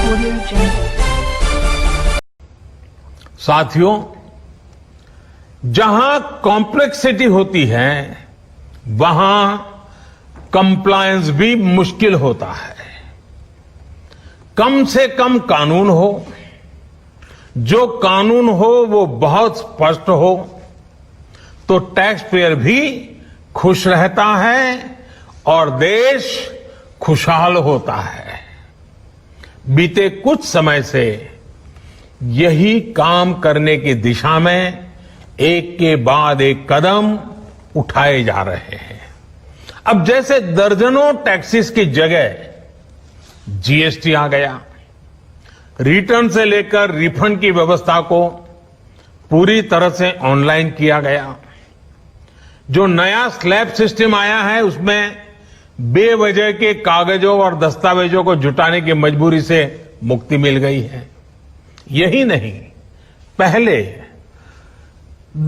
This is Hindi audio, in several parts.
Audio Jungle. साथियों, जहां कॉम्प्लेक्सिटी होती है वहां कंप्लायंस भी मुश्किल होता है। कम से कम कानून हो, जो कानून हो वो बहुत स्पष्ट हो, तो टैक्स पेयर भी खुश रहता है और देश खुशहाल होता है। बीते कुछ समय से यही काम करने की दिशा में एक के बाद एक कदम उठाए जा रहे हैं। अब जैसे दर्जनों टैक्सेस की जगह जीएसटी आ गया, रिटर्न से लेकर रिफंड की व्यवस्था को पूरी तरह से ऑनलाइन किया गया। जो नया स्लैब सिस्टम आया है उसमें बेवजह के कागजों और दस्तावेजों को जुटाने की मजबूरी से मुक्ति मिल गई है। यही नहीं, पहले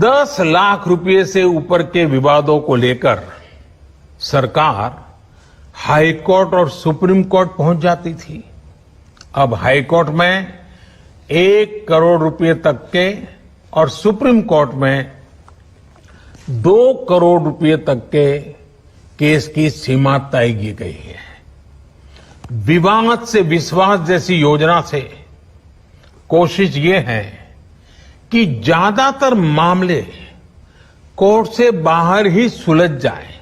10 लाख रुपए से ऊपर के विवादों को लेकर सरकार हाई कोर्ट और सुप्रीम कोर्ट पहुंच जाती थी। अब हाई कोर्ट में 1 करोड़ रुपए तक के और सुप्रीम कोर्ट में 2 करोड़ रुपए तक के केस की सीमा तय की गई है। विवाद से विश्वास जैसी योजना से कोशिश ये है कि ज्यादातर मामले कोर्ट से बाहर ही सुलझ जाए।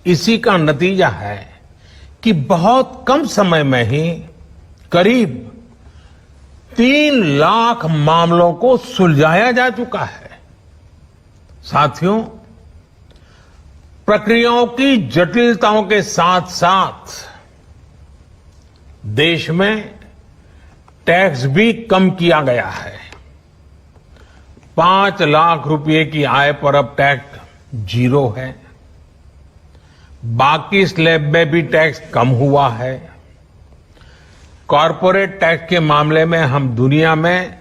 इसी का नतीजा है कि बहुत कम समय में ही करीब 3 लाख मामलों को सुलझाया जा चुका है। साथियों, प्रक्रियाओं की जटिलताओं के साथ साथ देश में टैक्स भी कम किया गया है। 5 लाख रुपए की आय पर अब टैक्स 0 है। बाकी स्लैब में भी टैक्स कम हुआ है। कॉरपोरेट टैक्स के मामले में हम दुनिया में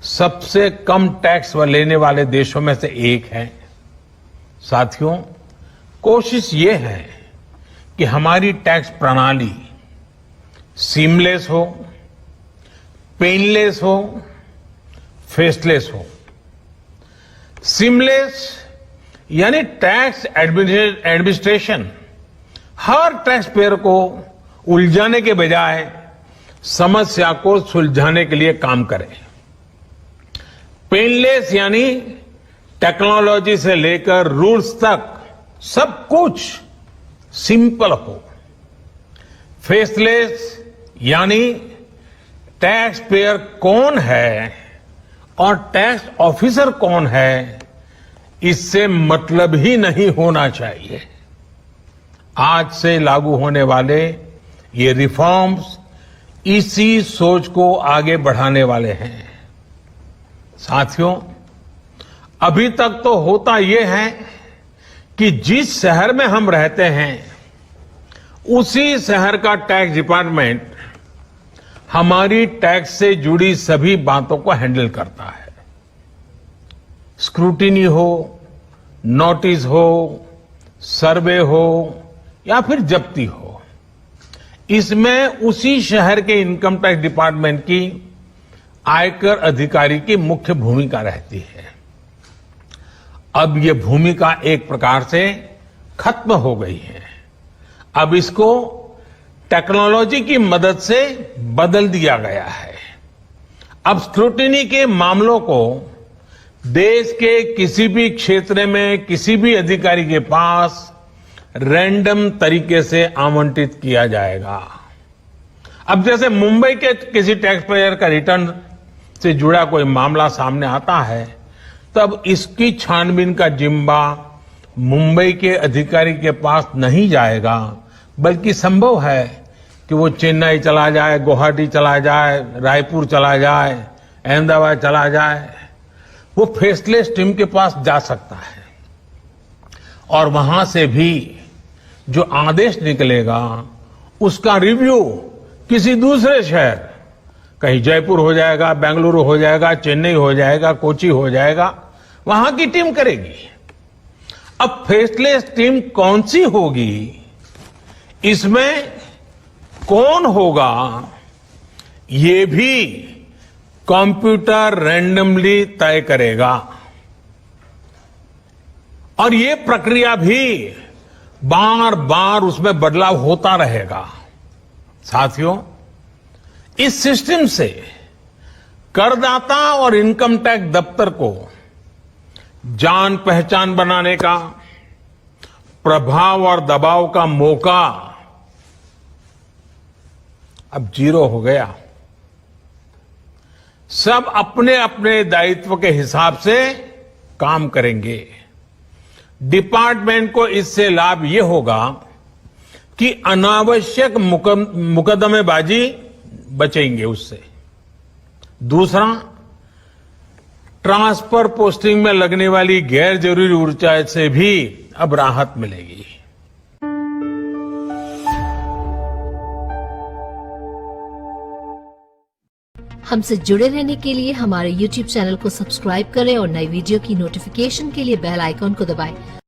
सबसे कम टैक्स लेने वाले देशों में से एक हैं। साथियों, कोशिश ये है कि हमारी टैक्स प्रणाली सीमलेस हो, पेनलेस हो, फेसलेस हो। सीमलेस यानी टैक्स एडमिनिस्ट्रेशन हर टैक्स पेयर को उलझाने के बजाय समस्या को सुलझाने के लिए काम करे। पेनलेस यानी टेक्नोलॉजी से लेकर रूल्स तक सब कुछ सिंपल हो। फेसलेस यानी टैक्स पेयर कौन है और टैक्स ऑफिसर कौन है, इससे मतलब ही नहीं होना चाहिए। आज से लागू होने वाले ये रिफॉर्म्स इसी सोच को आगे बढ़ाने वाले हैं। साथियों, अभी तक तो होता यह है कि जिस शहर में हम रहते हैं उसी शहर का टैक्स डिपार्टमेंट हमारी टैक्स से जुड़ी सभी बातों को हैंडल करता है। स्क्रूटिनी हो, नोटिस हो, सर्वे हो या फिर जब्ती हो, इसमें उसी शहर के इनकम टैक्स डिपार्टमेंट की आयकर अधिकारी की मुख्य भूमिका रहती है। अब ये भूमिका एक प्रकार से खत्म हो गई है। अब इसको टेक्नोलॉजी की मदद से बदल दिया गया है। अब स्क्रूटिनी के मामलों को देश के किसी भी क्षेत्र में किसी भी अधिकारी के पास रैंडम तरीके से आवंटित किया जाएगा। अब जैसे मुंबई के किसी टैक्स पेयर का रिटर्न से जुड़ा कोई मामला सामने आता है, तब इसकी छानबीन का जिम्मा मुंबई के अधिकारी के पास नहीं जाएगा, बल्कि संभव है कि वो चेन्नई चला जाए, गुवाहाटी चला जाए, रायपुर चला जाए, अहमदाबाद चला जाए। वो फेसलेस टीम के पास जा सकता है और वहां से भी जो आदेश निकलेगा उसका रिव्यू किसी दूसरे शहर, कहीं जयपुर हो जाएगा, बेंगलुरु हो जाएगा, चेन्नई हो जाएगा, कोची हो जाएगा, वहां की टीम करेगी। अब फेसलेस टीम कौन सी होगी, इसमें कौन होगा, ये भी कंप्यूटर रैंडमली तय करेगा और ये प्रक्रिया भी बार बार उसमें बदलाव होता रहेगा। साथियों, इस सिस्टम से करदाता और इनकम टैक्स दफ्तर को जान पहचान बनाने का, प्रभाव और दबाव का मौका अब जीरो हो गया। सब अपने अपने दायित्व के हिसाब से काम करेंगे। डिपार्टमेंट को इससे लाभ ये होगा कि अनावश्यक मुकदमेबाजी बचेंगे उससे। दूसरा, ट्रांसफर पोस्टिंग में लगने वाली गैर जरूरी ऊर्जा से भी अब राहत मिलेगी। हमसे जुड़े रहने के लिए हमारे YouTube चैनल को सब्सक्राइब करें और नई वीडियो की नोटिफिकेशन के लिए बेल आइकॉन को दबाएं।